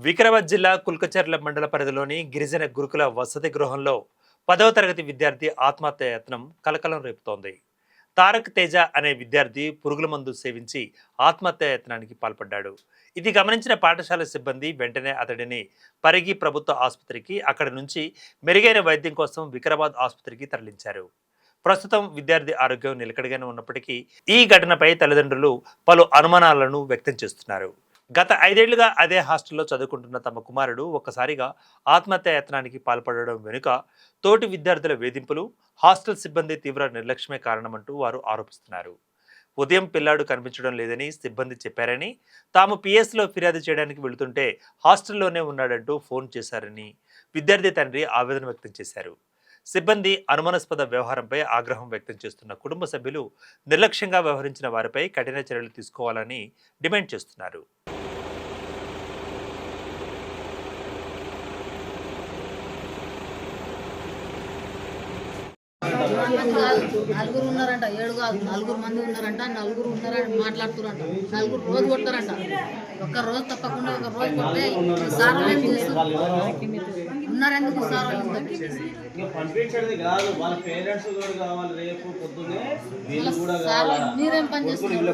వికారాబాద్ జిల్లా కుల్కచర్ల మండల పరిధిలోని గిరిజన గురుకుల వసతి గృహంలో 10వ తరగతి విద్యార్థి ఆత్మహత్య యత్నం కలకలం రేపుతోంది. తారక్ తేజ అనే విద్యార్థి పురుగుల మందు సేవించి ఆత్మహత్య యత్నానికి పాల్పడ్డాడు. ఇది గమనించిన పాఠశాల సిబ్బంది వెంటనే అతడిని పరిగి ప్రభుత్వ ఆసుపత్రికి, అక్కడి నుంచి మెరుగైన వైద్యం కోసం వికారాబాద్ ఆసుపత్రికి తరలించారు. ప్రస్తుతం విద్యార్థి ఆరోగ్యం నిలకడగానే ఉన్నప్పటికీ ఈ ఘటనపై తల్లిదండ్రులు పలు అనుమానాలను వ్యక్తం చేస్తున్నారు. గత 5 ఏళ్లుగా అదే హాస్టల్లో చదువుకుంటున్న తమ కుమారుడు ఒక్కసారిగా ఆత్మహత్య యత్నానికి పాల్పడడం వెనుక తోటి విద్యార్థుల వేధింపులు, హాస్టల్ సిబ్బంది తీవ్ర నిర్లక్ష్యమే కారణమంటూ వారు ఆరోపిస్తున్నారు. ఉదయం పిల్లాడు కనిపించడం లేదని సిబ్బంది చెప్పారని, తాము పిఎస్లో ఫిర్యాదు చేయడానికి వెళుతుంటే హాస్టల్లోనే ఉన్నాడంటూ ఫోన్ చేశారని విద్యార్థి తండ్రి ఆవేదన వ్యక్తం చేశారు. సిబ్బంది అనుమానాస్పద వ్యవహారంపై ఆగ్రహం వ్యక్తం చేస్తున్న కుటుంబ సభ్యులు నిర్లక్ష్యంగా వ్యవహరించిన వారిపై కఠిన చర్యలు తీసుకోవాలని డిమాండ్ చేస్తున్నారు. నలుగురు ఉన్నారంట, 7 కాదు 4 మంది ఉన్నారంట. నలుగురు ఉన్నారని మాట్లాడుతున్నారంట. నలుగురు రోజు కొడతారంట. ఒక్క రోజు తప్పకుండా ఒక రోజు కొట్టే సార్ ఉన్నారెందుకు సార్ మీరేం పని చేస్తున్నారు?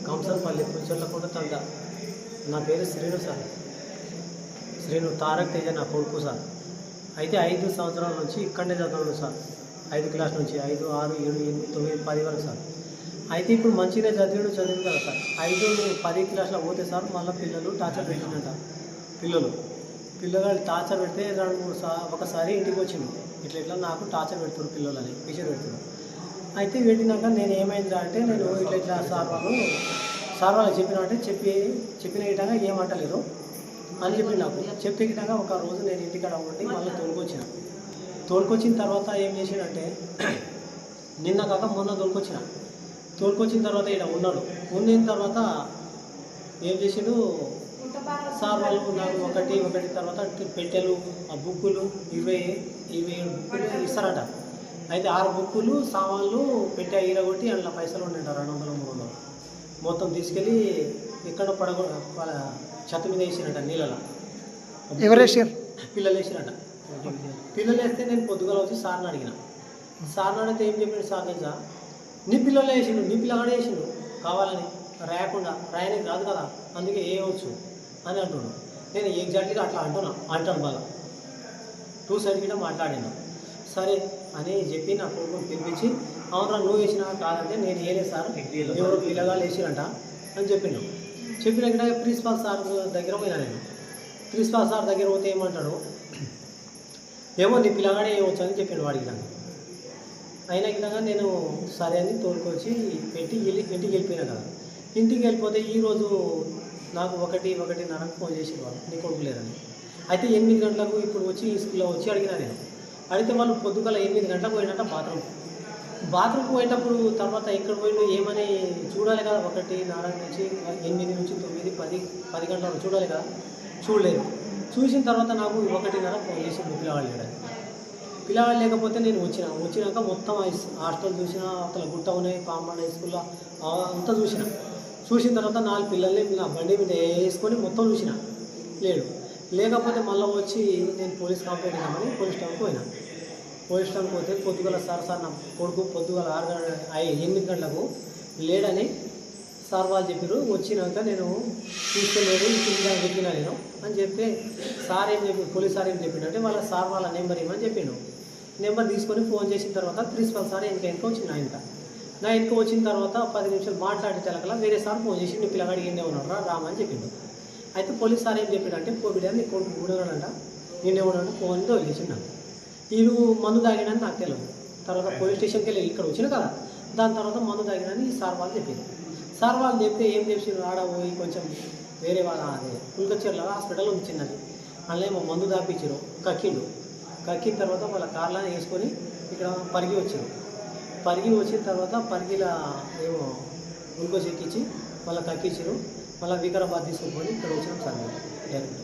కంసంపల్లి పులిచెర్లకుంట తండ. నా పేరు శ్రీను సార్. శ్రీను తారక్ తేజ నా కొడుకు సార్. అయితే 5 సంవత్సరాల నుంచి ఇక్కడనే చదువుతున్నాడు సార్. 5 క్లాస్ నుంచి 5, 6, 7, 8, 9, 10 వరకు సార్. అయితే ఇప్పుడు మంచిగా చదివాడు కదా సార్. 5, 10 క్లాస్లో పోతే సార్ మళ్ళీ పిల్లలు టార్చర్ పెట్టిందంట. పిల్లలు టార్చర్ పెడితే 2-3 ఒకసారి ఇంటికి వచ్చిండు. ఇట్లా నాకు టార్చర్ పెడుతున్నారు పిల్లలని, పిక్చర్ పెడుతున్నారు. అయితే పెట్టినాక నేను ఏమైందా అంటే, నేను ఇట్లా సార్ వాళ్ళు చెప్పిన చెప్పిన విధంగా ఏమంటలేరు అని చెప్పి నాకు చెప్పే విధంగా ఒక రోజు నేను ఇంటికాడ ఉండి మళ్ళీ తోలుకొచ్చిన తర్వాత ఏం చేసాడంటే, నిన్న కాక మొన్న తోలుకొచ్చిన తర్వాత ఇక్కడ ఉన్నాడు. ఉన్న తర్వాత ఏం చేసాడు సార్ వాళ్ళు నాకు ఒకటి తర్వాత పెట్టెలు, ఆ బుక్కులు 27 బుక్కులు ఇస్తారట. అయితే 6 బుక్కులు సామాన్లు పెట్టే ఈరగొట్టి అందులో పైసలు ఉన్నాయంట 200, 300 మొత్తం తీసుకెళ్ళి ఎక్కడ చెత్త మీద వేసినట్ట నీళ్ళలో. ఎవరు వేసారు? పిల్లలు వేసినట్ట. పిల్లలు వేస్తే నేను పొద్దుగాల వచ్చి సార్ని అడిగిన. సార్ని అడిగితే ఏం చెప్పాడు సార్ తెలుసా, నీ పిల్లలు వేసిండు, నీ పిల్లగాడే వేసిండు కావాలని, రాయనికి రాదు కదా అందుకే వేయవచ్చు అని అంటున్నాడు. నేను ఎగ్జాక్ట్గా అట్లా అంటాను బాగా 2 సైడ్ గిట్ట మాట్లాడినా. సరే అని చెప్పి నా కొడుకుని పిలిపించి, అవునా నువ్వు వేసినా కాదంటే నేను వేయలేదు సార్, ఎవరు పిల్లగాళ్ళు వేసిరంట అని చెప్పిన ప్రిన్సిపాల్ సార్ దగ్గర పోయినా. నేను ప్రిన్సిపాల్ సార్ దగ్గర పోతే ఏమంటాడు, ఏమో నీ పిల్లగాడే వేయవచ్చు అని చెప్పాను వాడికి. నాకు అయినా విధంగా నేను సరే అని తోలుకొచ్చి ఇంటికి వెళ్ళిపోయినా కదా. ఇంటికి వెళ్ళిపోతే ఈరోజు నాకు 1:30కు ఫోన్ చేసి వాళ్ళు నీ కొడుకు లేదని. అయితే 8 గంటలకు ఇప్పుడు వచ్చి ఈ స్కూల్లో వచ్చి అడిగినా నేను. అడిగితే వాళ్ళు పొద్దుగల 8 గంటలకు పోయినట్ట బాత్రూమ్కి పోయేటప్పుడు తర్వాత ఎక్కడ పోయిండు ఏమని చూడాలి కదా. 1:30 నుంచి 8 నుంచి 9, 10 గంటల వరకు చూడాలి కదా. చూడలేదు. చూసిన తర్వాత నాకు 1:30 ఫోన్ చేసింది పిల్లవాళ్ళు లేకపోతే నేను వచ్చినాక మొత్తం హాస్టల్ చూసిన, అసలు గుట్ట ఉన్నాయి, పాంబాడ హై స్కూల్లో అంతా చూసిన తర్వాత 4 పిల్లల్ని నా బండి మీద వేసుకొని మొత్తం లేకపోతే మళ్ళీ వచ్చి నేను పోలీస్ కంప్లైంట్ ఇద్దామని పోలీస్ స్టేషన్కి పోతే పొద్దుగల సార్ నా కొడుకు పొద్దుగల 8 గంటలకు లేడని సార్ వాళ్ళు చెప్పారు. వచ్చినాక నేను తీసుకెళ్ళాడు కింద చెప్పినా నేను అని చెప్తే సార్ పోలీస్ సార్ ఏం చెప్పిండంటే వాళ్ళ నెంబర్ ఇవ్వమని చెప్పిండు. నెంబర్ తీసుకొని ఫోన్ చేసిన తర్వాత ప్రిన్సిపల్ సార్ వెనక వచ్చింది. నా వెనక వచ్చిన తర్వాత 10 నిమిషాలు మాట్లాడేటలకల్లా వేరే సార్ ఫోన్ చేసి నీ పిల్లగాడు ఈయనే ఉన్నాడు రామని చెప్పిండు. అయితే పోలీస్ సార్ ఏం చెప్పాడంటే, పోబిడా నీ కొడుకు కూడగాడంట, నిన్నే ఉన్నాడు ఫోన్తో వదిలేసిండు. వీడు మందు తాగినని నాకు తెలియదు. తర్వాత పోలీస్ స్టేషన్కి వెళ్ళి ఇక్కడ వచ్చిన కదా, దాని తర్వాత మందు తాగినని సార్ వాళ్ళు చెప్పింది. సార్ వాళ్ళు చెప్తే ఏం చేసి ఆడ పోయి కొంచెం వేరే వాళ్ళ అదే కుల్కచర్ల హాస్పిటల్ ఉంది చిన్నది, అందులో ఏమో మందు తాపించారు. కక్కిన తర్వాత వాళ్ళ కార్లను వేసుకొని ఇక్కడ పరిగి వచ్చిన తర్వాత పరిగిల ఏమో గ్లూకోజ్ ఎక్కించి వాళ్ళ కక్కించారు. మళ్ళీ వికారాబాద్ తీసుకుని ఇక్కడ వచ్చినాం సార్ డైరెక్ట్.